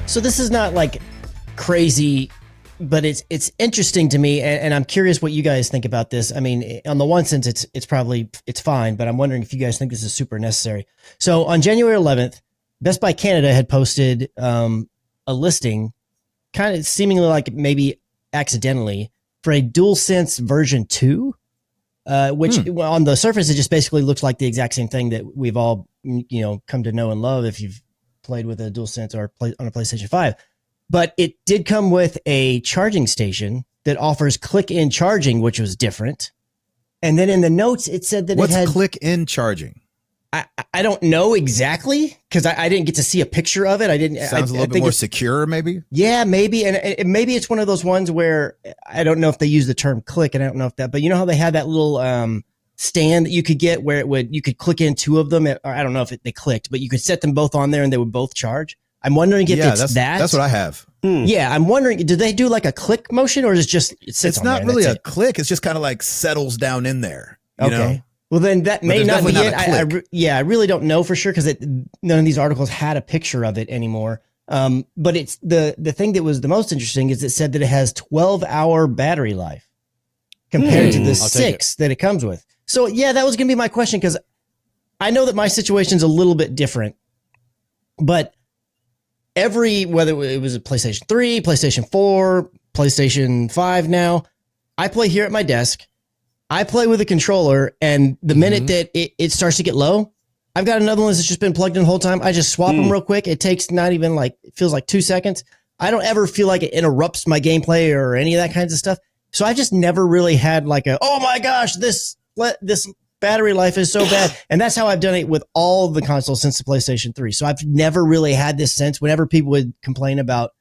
So this is not like crazy, but it's interesting to me, and I'm curious what you guys think about this. I mean, on the one sense, it's fine, but I'm wondering if you guys think this is super necessary. So on January 11th, Best Buy Canada had posted a listing, kind of seemingly like maybe accidentally, for a DualSense version 2, which on the surface it just basically looks like the exact same thing that we've all come to know and love if you've played with a DualSense or on a PlayStation 5. But it did come with a charging station that offers click-in charging, which was different. And then in the notes, it said that What's it had click-in charging? I don't know exactly because I didn't get to see a picture of it. I didn't. Sounds a little bit more secure, maybe. Yeah, maybe, and maybe it's one of those ones where I don't know if they use the term click, and I don't know if that. But you know how they had that little stand that you could get where you could click in two of them. Or I don't know if they clicked, but you could set them both on there and they would both charge. I'm wondering if it's that. That's what I have. Yeah, I'm wondering, do they do like a click motion or is it just it sits It's not really a click. It's just kind of like settles down in there. You know? Well, then that may not be it. I really don't know for sure because none of these articles had a picture of it anymore. But it's the thing that was the most interesting is it said that it has 12-hour battery life compared to the 6 that it comes with. So yeah, that was going to be my question because I know that my situation's a little bit different, but whether it was a PlayStation 3, PlayStation 4, PlayStation 5 now, I play here at my desk. I play with a controller, and the minute that it starts to get low, I've got another one that's just been plugged in the whole time. I just swap them real quick. It takes not even it feels like 2 seconds. I don't ever feel like it interrupts my gameplay or any of that kinds of stuff. So I just never really had oh my gosh, this battery life is so bad. And that's how I've done it with all the consoles since the PlayStation 3. So I've never really had this sense whenever people would complain about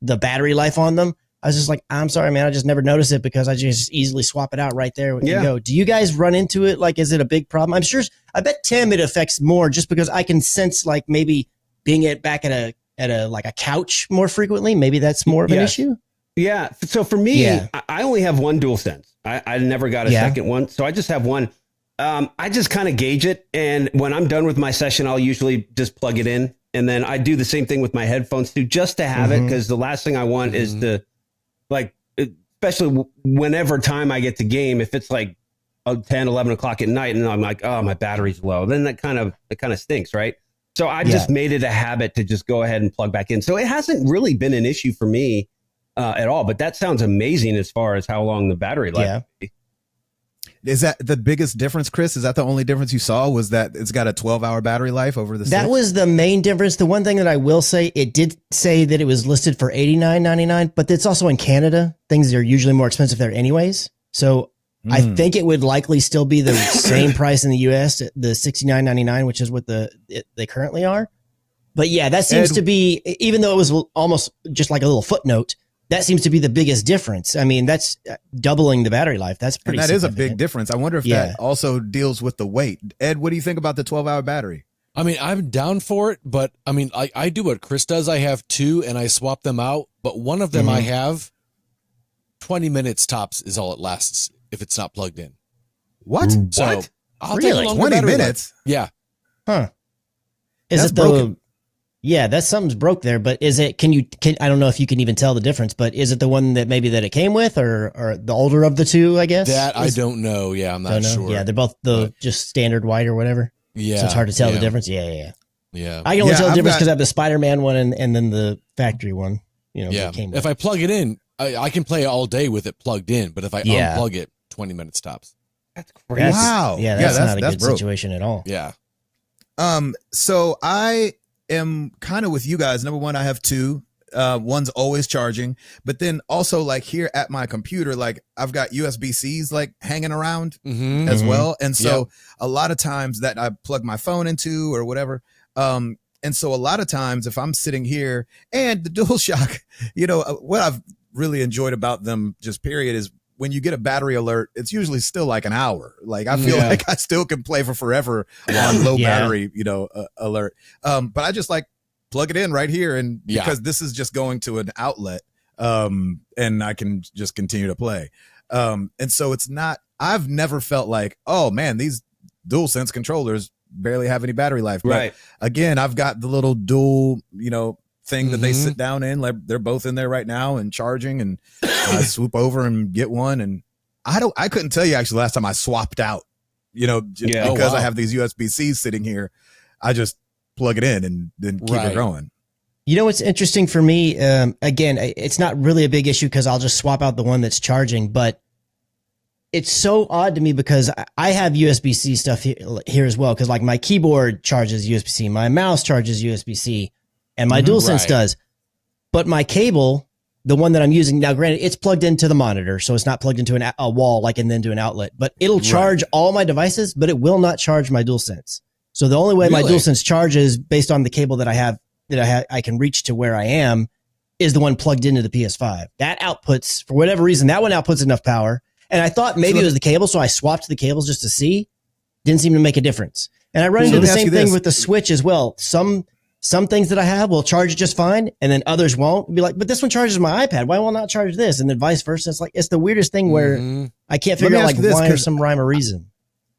the battery life on them. I was just like, I'm sorry, man. I just never noticed it because I just easily swap it out right there and go. Do you guys run into it? Is it a big problem? I bet Tim, it affects more just because I can sense maybe being back at a couch more frequently. Maybe that's more of an issue. Yeah. So for me, I only have one DualSense. I never got a second one. So I just have one. I just kind of gauge it. And when I'm done with my session, I'll usually just plug it in. And then I do the same thing with my headphones too, just to have it. Because the last thing I want is to especially whenever time I get to game, if it's 10, 11 o'clock at night and I'm like, oh, my battery's low, then it kind of stinks. Right. So I just made it a habit to just go ahead and plug back in. So it hasn't really been an issue for me at all. But that sounds amazing as far as how long the battery life would be. Is that the biggest difference, Chris? Is that the only difference you saw was that it's got a 12-hour battery life over the 6? That was the main difference. The one thing that I will say, it did say that it was listed for $89.99, but it's also in Canada. Things are usually more expensive there anyways. So I think it would likely still be the same price in the US, the $69.99, which is what they currently are. But yeah, that seems to be, even though it was almost just like a little footnote, that seems to be the biggest difference. I mean, that's doubling the battery life. That's pretty. And that is a big difference. I wonder if that also deals with the weight. Ed, what do you think about the 12-hour battery? I mean, I'm down for it, but I mean, I do what Chris does. I have 2 and I swap them out, but one of them I have 20 minutes tops is all it lasts if it's not plugged in. What? So I'll really? take 20 minutes? Life. Yeah. Huh. Is it broken? Yeah, that's something's broke there, but is it, I don't know if you can even tell the difference, but is it the one that maybe that it came with or the older of the two, I guess? I don't know. Yeah, I'm not sure. Yeah, they're both just standard white or whatever. Yeah. So it's hard to tell the difference. Yeah. I can only tell the difference because I have the Spider-Man one and then the factory one, If I plug it in, I can play all day with it plugged in, but if I unplug it, 20 minutes tops. That's crazy. Wow. Yeah, that's not a good situation at all. Yeah. So I am kind of with you guys. Number one, I have 2. One's always charging, but then also here at my computer, I've got USB-Cs hanging around as well. And so a lot of times that I plug my phone into or whatever. And so a lot of times if I'm sitting here and the DualShock, what I've really enjoyed about them just period is when you get a battery alert, it's usually still an hour. I feel like I still can play for forever on low battery, alert. But I just plug it in right here. And because this is just going to an outlet, and I can just continue to play. And so I've never felt oh man, these DualSense controllers barely have any battery life. But again, I've got the little dual, thing that they sit down in. Like they're both in there right now and charging, and I swoop over and get one. And I couldn't tell you actually last time I swapped out, because I have these USB-Cs sitting here. I just plug it in and then keep it going. You know what's interesting for me? Again, it's not really a big issue because I'll just swap out the one that's charging, but it's so odd to me because I have USB-C stuff here as well. Because like my keyboard charges USB-C, my mouse charges USB-C, and my DualSense does. But my cable, the one that I'm using now, granted, it's plugged into the monitor, so it's not plugged into a wall and then to an outlet. But it'll charge all my devices, but it will not charge my DualSense. So the only way my DualSense charges based on the cable that I have, I can reach to where I am, is the one plugged into the PS5. That outputs, for whatever reason, that one outputs enough power. And I thought maybe it was the cable, so I swapped the cables just to see. Didn't seem to make a difference. And I run into the same thing with the Switch as well. Some things that I have will charge just fine, and then others won't. Be like, but this one charges my iPad. Why will it not charge this? And then vice versa. It's the weirdest thing where I can't figure out why or some rhyme or reason.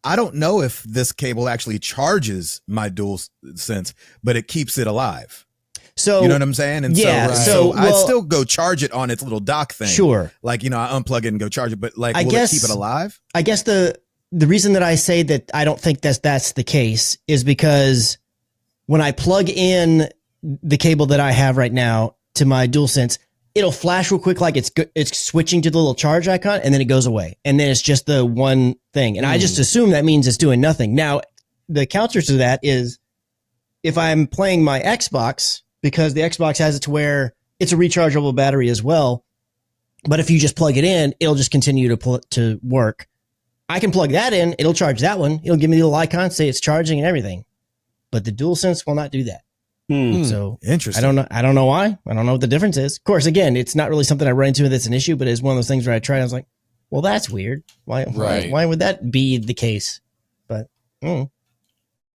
I don't know if this cable actually charges my DualSense, but it keeps it alive. So you know what I'm saying? And so I'd still go charge it on its little dock thing. Sure. Like, I unplug it and go charge it, but will it keep it alive? I guess the reason that I say that I don't think that's the case is because when I plug in the cable that I have right now to my DualSense, it'll flash real quick like it's switching to the little charge icon, and then it goes away. And then it's just the one thing. And I just assume that means it's doing nothing. Now, the counter to that is if I'm playing my Xbox, because the Xbox has it to where it's a rechargeable battery as well. But if you just plug it in, it'll just continue to work. I can plug that in. It'll charge that one. It'll give me the little icon, say it's charging and everything. But the DualSense will not do that. So interesting. I don't know why. I don't know what the difference is. Of course, again, it's not really something I run into that's an issue, but it's one of those things where I tried. I was like, well, that's weird. Why would that be the case? But